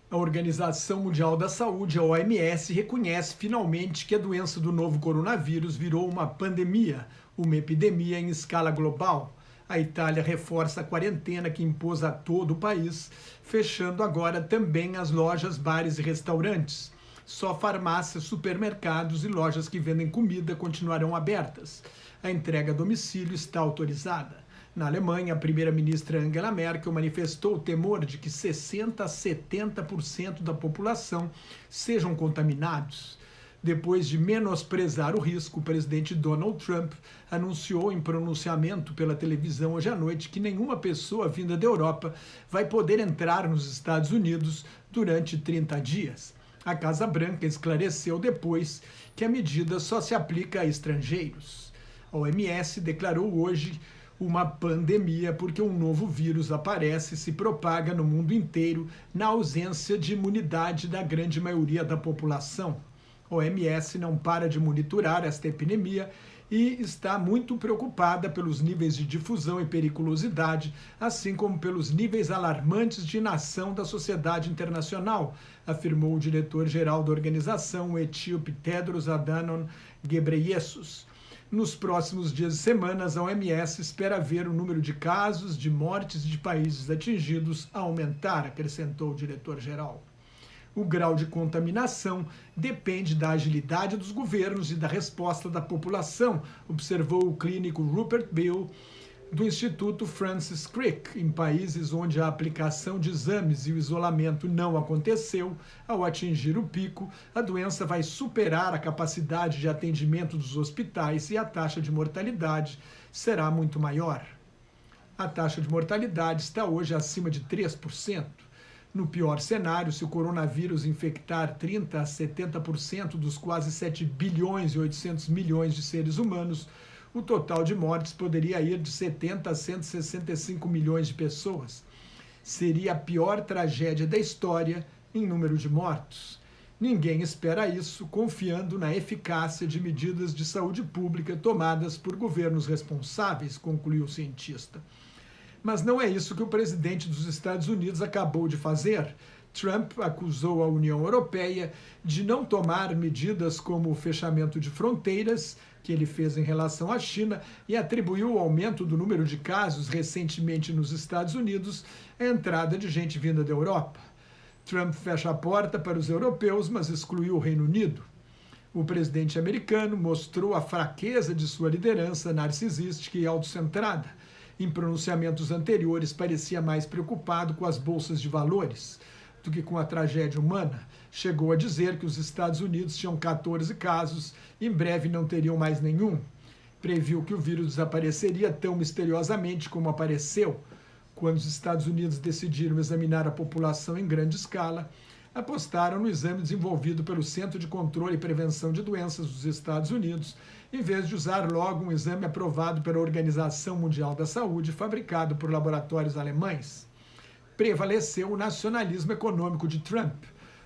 A Organização Mundial da Saúde, a OMS, reconhece finalmente que a doença do novo coronavírus virou uma pandemia, uma epidemia em escala global. A Itália reforça a quarentena que impôs a todo o país, fechando agora também as lojas, bares e restaurantes. Só farmácias, supermercados e lojas que vendem comida continuarão abertas. A entrega a domicílio está autorizada. Na Alemanha, a primeira-ministra Angela Merkel manifestou o temor de que 60% a 70% da população sejam contaminados. Depois de menosprezar o risco, o presidente Donald Trump anunciou em pronunciamento pela televisão hoje à noite que nenhuma pessoa vinda da Europa vai poder entrar nos Estados Unidos durante 30 dias. A Casa Branca esclareceu depois que a medida só se aplica a estrangeiros. A OMS declarou hoje uma pandemia porque um novo vírus aparece e se propaga no mundo inteiro na ausência de imunidade da grande maioria da população. A OMS não para de monitorar esta epidemia e está muito preocupada pelos níveis de difusão e periculosidade, assim como pelos níveis alarmantes de inação da sociedade internacional, afirmou o diretor-geral da organização, o etíope Tedros Adhanom Ghebreyesus. Nos próximos dias e semanas, a OMS espera ver o número de casos, de mortes e de países atingidos aumentar, acrescentou o diretor-geral. O grau de contaminação depende da agilidade dos governos e da resposta da população, observou o clínico Rupert Beale, do Instituto Francis Crick. Em países onde a aplicação de exames e o isolamento não aconteceu, ao atingir o pico, a doença vai superar a capacidade de atendimento dos hospitais e a taxa de mortalidade será muito maior. A taxa de mortalidade está hoje acima de 3%. No pior cenário, se o coronavírus infectar 30% a 70% dos quase 7 bilhões e 800 milhões de seres humanos, o total de mortes poderia ir de 70 a 165 milhões de pessoas. Seria a pior tragédia da história em número de mortos. Ninguém espera isso, confiando na eficácia de medidas de saúde pública tomadas por governos responsáveis, concluiu o cientista. Mas não é isso que o presidente dos Estados Unidos acabou de fazer. Trump acusou a União Europeia de não tomar medidas como o fechamento de fronteiras, que ele fez em relação à China, e atribuiu o aumento do número de casos recentemente nos Estados Unidos à entrada de gente vinda da Europa. Trump fecha a porta para os europeus, mas excluiu o Reino Unido. O presidente americano mostrou a fraqueza de sua liderança narcisística e autocentrada. Em pronunciamentos anteriores, parecia mais preocupado com as bolsas de valores do que com a tragédia humana. Chegou a dizer que os Estados Unidos tinham 14 casos, em breve não teriam mais nenhum. Previu que o vírus desapareceria tão misteriosamente como apareceu. Quando os Estados Unidos decidiram examinar a população em grande escala, apostaram no exame desenvolvido pelo Centro de Controle e Prevenção de Doenças dos Estados Unidos, em vez de usar logo um exame aprovado pela Organização Mundial da Saúde, fabricado por laboratórios alemães. Prevaleceu o nacionalismo econômico de Trump.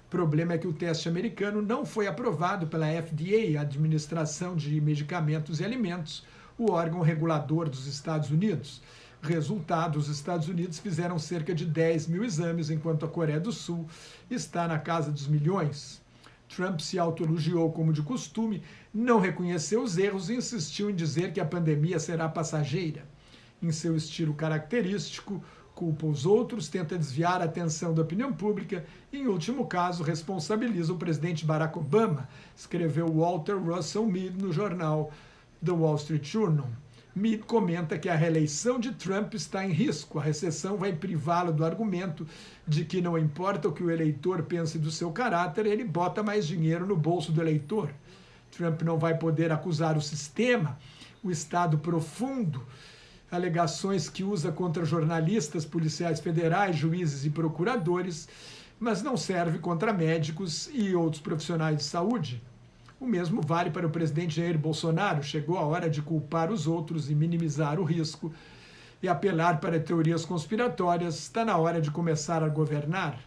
O problema é que o teste americano não foi aprovado pela FDA, a Administração de Medicamentos e Alimentos, o órgão regulador dos Estados Unidos. Resultado, os Estados Unidos fizeram cerca de 10 mil exames, enquanto a Coreia do Sul está na casa dos milhões. Trump se autoelogiou como de costume, não reconheceu os erros e insistiu em dizer que a pandemia será passageira. Em seu estilo característico, culpa os outros, tenta desviar a atenção da opinião pública e, em último caso, responsabiliza o presidente Barack Obama, escreveu Walter Russell Mead no jornal The Wall Street Journal. Mead comenta que a reeleição de Trump está em risco. A recessão vai privá-lo do argumento de que não importa o que o eleitor pense do seu caráter, ele bota mais dinheiro no bolso do eleitor. Trump não vai poder acusar o sistema, o Estado profundo, alegações que usa contra jornalistas, policiais federais, juízes e procuradores, mas não serve contra médicos e outros profissionais de saúde. O mesmo vale para o presidente Jair Bolsonaro. Chegou a hora de culpar os outros e minimizar o risco e apelar para teorias conspiratórias. Está na hora de começar a governar.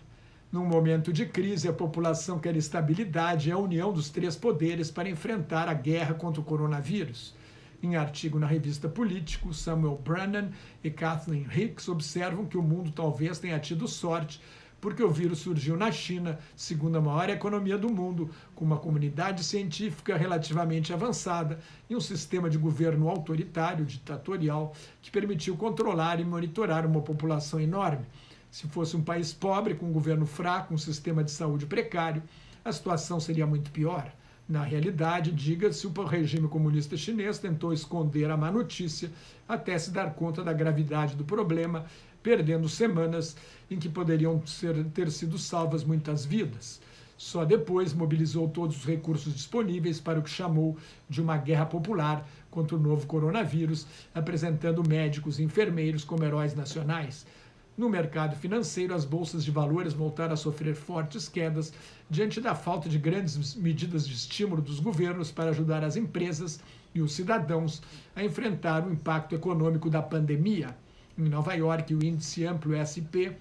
Num momento de crise, a população quer estabilidade e a união dos três poderes para enfrentar a guerra contra o coronavírus. Em artigo na revista Político, Samuel Brannan e Kathleen Hicks observam que o mundo talvez tenha tido sorte porque o vírus surgiu na China, segunda maior economia do mundo, com uma comunidade científica relativamente avançada e um sistema de governo autoritário, ditatorial, que permitiu controlar e monitorar uma população enorme. Se fosse um país pobre, com um governo fraco, um sistema de saúde precário, a situação seria muito pior. Na realidade, diga-se, o regime comunista chinês tentou esconder a má notícia até se dar conta da gravidade do problema, perdendo semanas em que poderiam ter sido salvas muitas vidas. Só depois mobilizou todos os recursos disponíveis para o que chamou de uma guerra popular contra o novo coronavírus, apresentando médicos e enfermeiros como heróis nacionais. No mercado financeiro, as bolsas de valores voltaram a sofrer fortes quedas diante da falta de grandes medidas de estímulo dos governos para ajudar as empresas e os cidadãos a enfrentar o impacto econômico da pandemia. Em Nova York, o índice amplo S&P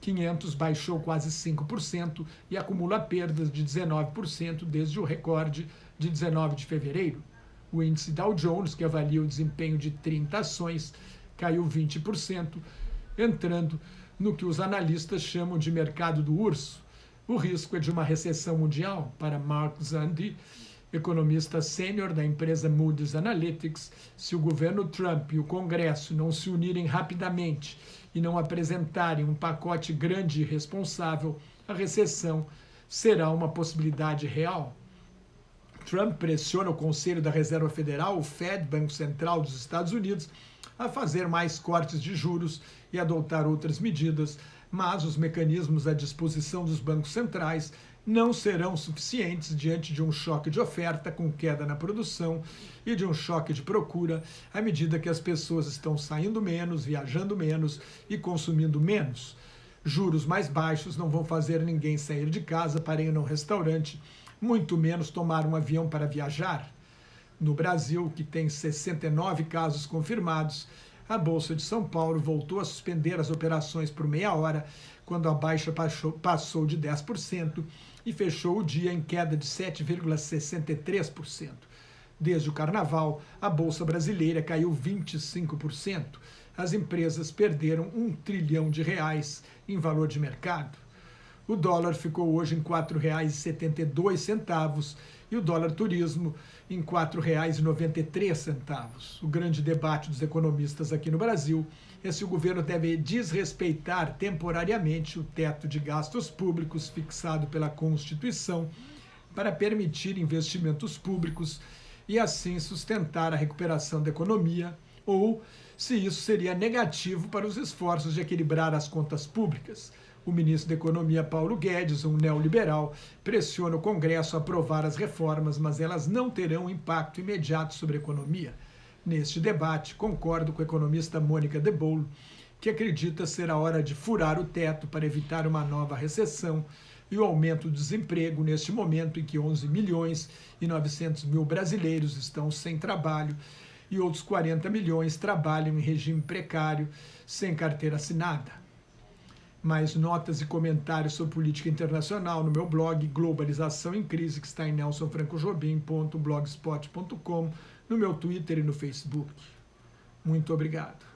500 baixou quase 5% e acumula perdas de 19% desde o recorde de 19 de fevereiro. O índice Dow Jones, que avalia o desempenho de 30 ações, caiu 20%, entrando no que os analistas chamam de mercado do urso. O risco é de uma recessão mundial, para Mark Zandi, economista sênior da empresa Moody's Analytics. Se o governo Trump e o Congresso não se unirem rapidamente e não apresentarem um pacote grande e responsável, a recessão será uma possibilidade real. Trump pressiona o Conselho da Reserva Federal, o Fed, Banco Central dos Estados Unidos, a fazer mais cortes de juros e adotar outras medidas, mas os mecanismos à disposição dos bancos centrais não serão suficientes diante de um choque de oferta com queda na produção e de um choque de procura à medida que as pessoas estão saindo menos, viajando menos e consumindo menos. Juros mais baixos não vão fazer ninguém sair de casa para ir num restaurante, muito menos tomar um avião para viajar. No Brasil, que tem 69 casos confirmados, a Bolsa de São Paulo voltou a suspender as operações por meia hora, quando a baixa passou de 10% e fechou o dia em queda de 7,63%. Desde o Carnaval, a Bolsa brasileira caiu 25%. As empresas perderam R$1 trilhão em valor de mercado. O dólar ficou hoje em R$ 4,72 e o dólar turismo em R$ 4,93. O grande debate dos economistas aqui no Brasil é se o governo deve desrespeitar temporariamente o teto de gastos públicos fixado pela Constituição para permitir investimentos públicos e assim sustentar a recuperação da economia, ou se isso seria negativo para os esforços de equilibrar as contas públicas. O ministro da Economia, Paulo Guedes, um neoliberal, pressiona o Congresso a aprovar as reformas, mas elas não terão impacto imediato sobre a economia. Neste debate, concordo com a economista Mônica De Bolo, que acredita ser a hora de furar o teto para evitar uma nova recessão e o aumento do desemprego neste momento em que 11 milhões e 900 mil brasileiros estão sem trabalho e outros 40 milhões trabalham em regime precário, sem carteira assinada. Mais notas e comentários sobre política internacional no meu blog Globalização em Crise, que está em nelsonfrancojobim.blogspot.com, no meu Twitter e no Facebook. Muito obrigado.